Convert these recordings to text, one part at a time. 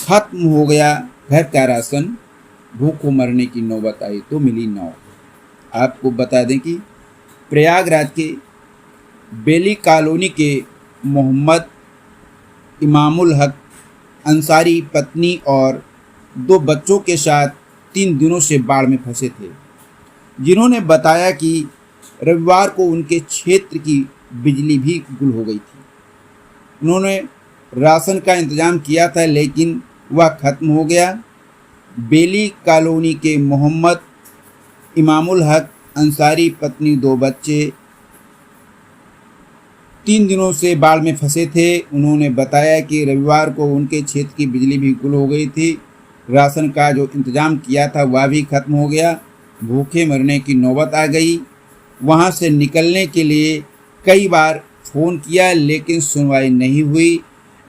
खत्म हो गया घर का राशन, भूखों मरने की नौबत आई तो मिली नाव। आपको बता दें कि प्रयागराज के बेली कॉलोनी के मोहम्मद इमामुल हक अंसारी पत्नी और 2 बच्चों के साथ 3 दिनों से बाढ़ में फंसे थे, जिन्होंने बताया कि रविवार को उनके क्षेत्र की बिजली भी गुल हो गई थी। उन्होंने राशन का इंतजाम किया था लेकिन वह खत्म हो गया। बेली कॉलोनी के मोहम्मद इमामुल हक अंसारी पत्नी 2 बच्चे 3 दिनों से बाढ़ में फंसे थे। उन्होंने बताया कि रविवार को उनके क्षेत्र की बिजली भी गुल हो गई थी। राशन का जो इंतजाम किया था वह भी खत्म हो गया। भूखे मरने की नौबत आ गई। वहां से निकलने के लिए कई बार फ़ोन किया लेकिन सुनवाई नहीं हुई।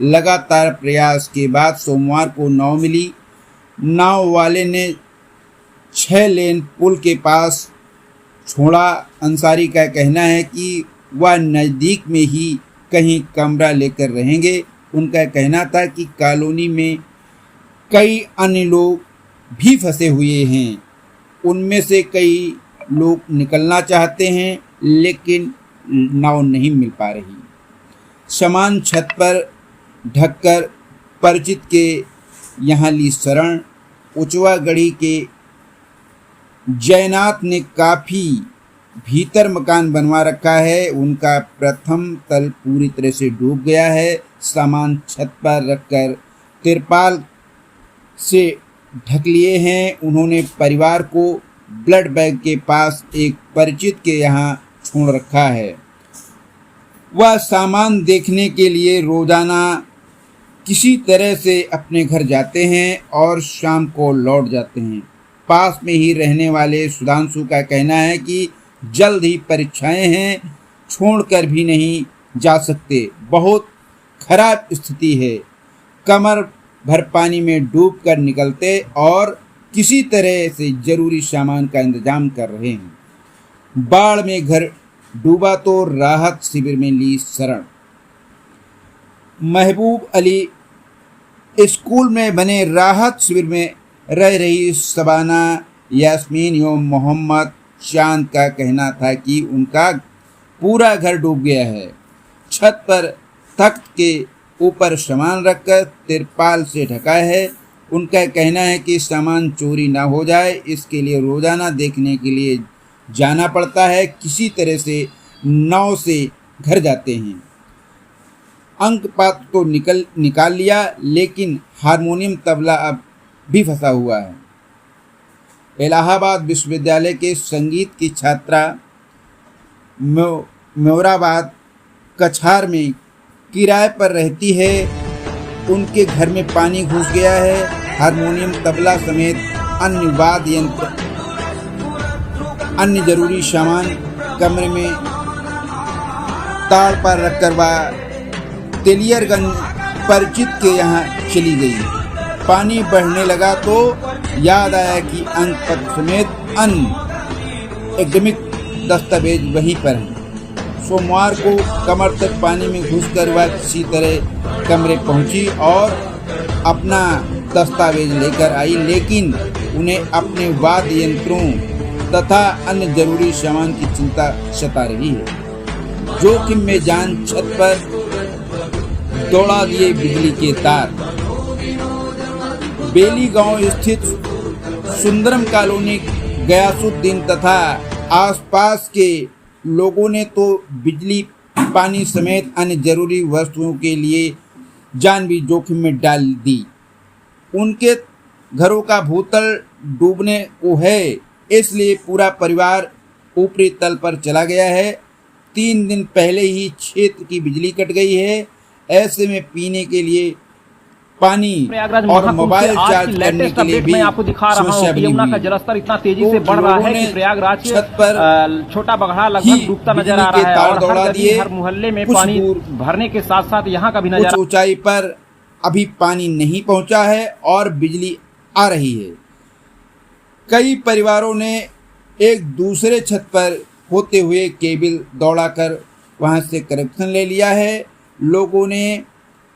लगातार प्रयास के बाद सोमवार को नाव मिली। नाव वाले ने 6 लेन पुल के पास छोड़ा। अंसारी का कहना है कि वह नज़दीक में ही कहीं कमरा लेकर रहेंगे। उनका कहना था कि कॉलोनी में कई अन्य लोग भी फंसे हुए हैं। उनमें से कई लोग निकलना चाहते हैं लेकिन नाव नहीं मिल पा रही। सामान छत पर ढककर परिचित के यहाँ ली शरण। उचवा गढ़ी के जयनाथ ने काफ़ी भीतर मकान बनवा रखा है। उनका प्रथम तल पूरी तरह से डूब गया है। सामान छत पर रखकर तिरपाल से ढक लिए हैं। उन्होंने परिवार को ब्लड बैंक के पास एक परिचित के यहाँ छोड़ रखा है। वह सामान देखने के लिए रोजाना किसी तरह से अपने घर जाते हैं और शाम को लौट जाते हैं। पास में ही रहने वाले सुधांशु का कहना है कि जल्द ही परीक्षाएं हैं, छोड़कर भी नहीं जा सकते। बहुत खराब स्थिति है। कमर भर पानी में डूबकर निकलते और किसी तरह से जरूरी सामान का इंतजाम कर रहे हैं। बाढ़ में घर डूबा तो राहत शिविर में ली शरण। महबूब अली स्कूल में बने राहत शिविर में रह रही शबाना यास्मीन एवं मोहम्मद चांद का कहना था कि उनका पूरा घर डूब गया है। छत पर तख्त के ऊपर सामान रखकर तिरपाल से ढका है। उनका कहना है कि सामान चोरी ना हो जाए, इसके लिए रोजाना देखने के लिए जाना पड़ता है। किसी तरह से नाव से घर जाते हैं। अंक पात्र तो निकाल लिया लेकिन हारमोनियम तबला अब भी फंसा हुआ है। इलाहाबाद विश्वविद्यालय के संगीत की छात्रा मोराबाद कछार में किराए पर रहती है। उनके घर में पानी घुस गया है। हारमोनियम तबला समेत अन्य वाद्य यंत्र, अन्य जरूरी सामान कमरे में ताड़ पर रखकर वह तेलियरगंज परिचित के यहाँ चली गई। पानी बढ़ने लगा तो याद आया कि अंक पत्र समेत अन्य एकेडमिक दस्तावेज वहीं पर हैं। सोमवार को कमर तक पानी में घुसकर वह किसी तरह कमरे पहुंची और अपना दस्तावेज लेकर आई, लेकिन उन्हें अपने वाद्य यंत्रों तथा अन्य जरूरी सामान की चिंता सता रही है। जोखिम में जान छत पर दौड़ा दिए बिजली के तार। बेली गांव स्थित सुंदरम कॉलोनी गयासुद्दीन तथा आसपास के लोगों ने तो बिजली पानी समेत अन्य जरूरी वस्तुओं के लिए जान भी जोखिम में डाल दी। उनके घरों का भूतल डूबने को है, इसलिए पूरा परिवार ऊपरी तल पर चला गया है। 3 दिन पहले ही क्षेत्र की बिजली कट गई है। ऐसे में पीने के लिए पानी और मोबाइल चार्ज करने के लिए भी मैं आपको दिखा रहा हूँ कि यमुना का जलस्तर इतना तेजी से बढ़ रहा है कि प्रयागराज पर छोटा बगहा लगभग डूबता नजर आ रहा है और हर गली हर मोहल्ले में पानी भरने के साथ साथ यहाँ का भी नजारा। ऊंचाई पर अभी पानी नहीं पहुंचा है और बिजली आ रही है। कई परिवारों ने एक दूसरे छत पर होते हुए केबल दौड़ाकर वहां से कनेक्शन ले लिया है। लोगों ने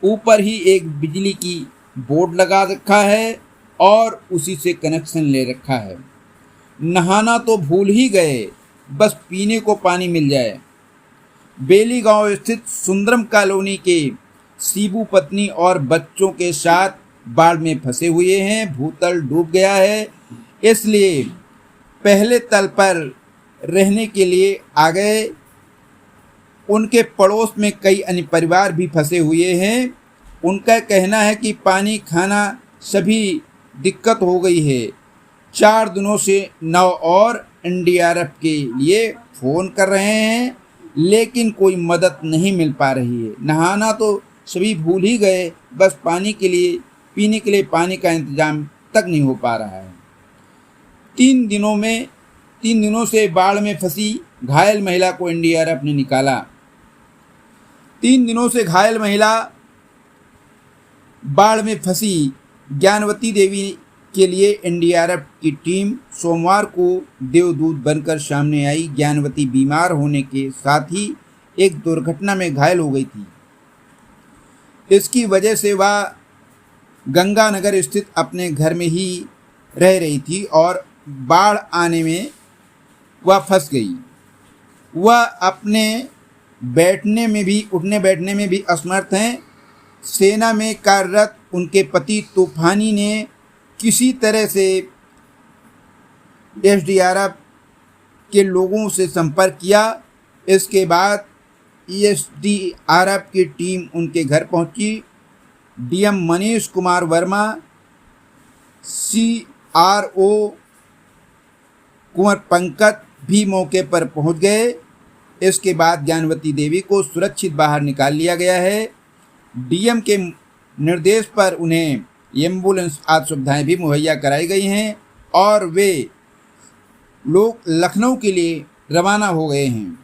ऊपर ही एक बिजली की बोर्ड लगा रखा है और उसी से कनेक्शन ले रखा है। नहाना तो भूल ही गए, बस पीने को पानी मिल जाए। बेली गांव स्थित सुंदरम कॉलोनी के शिबू पत्नी और बच्चों के साथ बाढ़ में फंसे हुए हैं। भूतल डूब गया है, इसलिए पहले तल पर रहने के लिए आ गए। उनके पड़ोस में कई अन्य परिवार भी फंसे हुए हैं। उनका कहना है कि पानी, खाना सभी दिक्कत हो गई है। 4 दिनों से नाव और एनडीआरएफ के लिए फ़ोन कर रहे हैं, लेकिन कोई मदद नहीं मिल पा रही है। नहाना तो सभी भूल ही गए, बस पानी के लिए, पीने के लिए पानी का इंतजाम तक नहीं हो पा रहा है। 3 दिनों से बाढ़ में फंसी घायल महिला को एनडीआरएफ ने निकाला। 3 दिनों से घायल महिला बाढ़ में फंसी ज्ञानवती देवी के लिए एनडीआरएफ की टीम सोमवार को देवदूत बनकर सामने आई। ज्ञानवती बीमार होने के साथ ही एक दुर्घटना में घायल हो गई थी। इसकी वजह से वह गंगानगर स्थित अपने घर में ही रह रही थी और बाढ़ आने में वह फंस गई। वह अपने उठने बैठने में भी असमर्थ हैं। सेना में कार्यरत उनके पति तूफानी ने किसी तरह से एसडीआरएफ के लोगों से संपर्क किया। इसके बाद एसडीआरएफ की टीम उनके घर पहुंची। डीएम मनीष कुमार वर्मा, सीआरओ कुंवर पंकज भी मौके पर पहुंच गए। इसके बाद ज्ञानवती देवी को सुरक्षित बाहर निकाल लिया गया है। डीएम के निर्देश पर उन्हें एम्बुलेंस आदि सुविधाएं भी मुहैया कराई गई हैं और वे लोग लखनऊ के लिए रवाना हो गए हैं।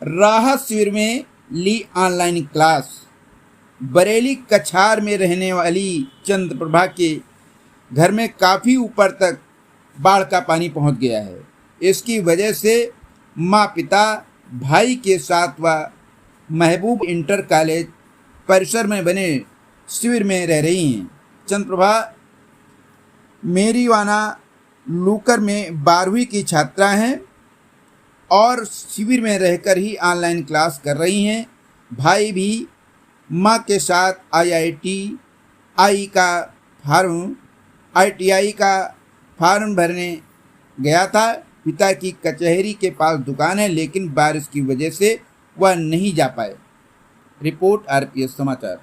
राहत शिविर में ली ऑनलाइन क्लास। बरेली कछार में रहने वाली चंद्रप्रभा के घर में काफ़ी ऊपर तक बाढ़ का पानी पहुंच गया है। इसकी वजह से माँ, पिता, भाई के साथ वह महबूब इंटर कॉलेज परिसर में बने शिविर में रह रही हैं। चंद्रप्रभा मेरीवाना लूकर में 12वीं की छात्रा हैं और शिविर में रहकर ही ऑनलाइन क्लास कर रही हैं। भाई भी माँ के साथ ITI का फार्म भरने गया था। पिता की कचहरी के पास दुकान है, लेकिन बारिश की वजह से वह नहीं जा पाए। रिपोर्ट RPS समाचार।